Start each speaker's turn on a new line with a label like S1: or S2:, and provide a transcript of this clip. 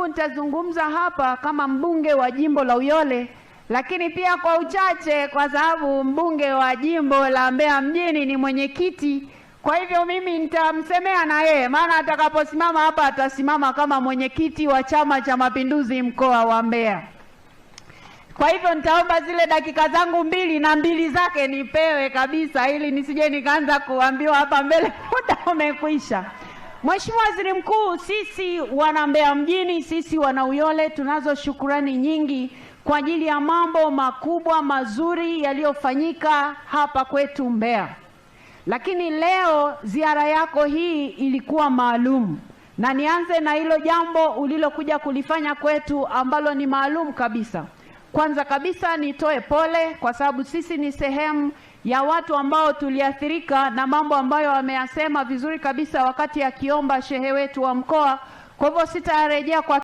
S1: Nitazungumza hapa kama mbunge wa jimbo la Uyole, lakini pia kwa uchache kwa sababu mbunge wa jimbo la Mbeya mjini ni mwenyekiti. Kwa hivyo mimi nitamsemea na yeye, maana atakaposimama hapa atasimama kama mwenyekiti wa Chama cha Mapinduzi mkoa wa Mbeya. Kwa hivyo nitaomba zile dakika zangu 2 na 2 zake nipewe kabisa, ili nisije nikaanza kuambiwa hapa mbele muda umekwisha. Mheshimiwa Waziri Mkuu, sisi wana Mbeya mjini, sisi wana Uyole tunazo shukurani nyingi kwa ajili ya mambo makubwa mazuri yaliyofanyika hapa kwetu Mbeya. Lakini leo ziara yako hii ilikuwa maalum, na nianze na hilo jambo ulilokuja kulifanya kwetu ambalo ni maalum kabisa. Kwanza kabisa nitoe pole kwa sababu sisi ni sehemu ya watu ambao tuliathirika na mambo ambayo ameyasema vizuri kabisa wakati akiomba shehe wetu wa mkoa. Kwa hivyo sitarejea kwa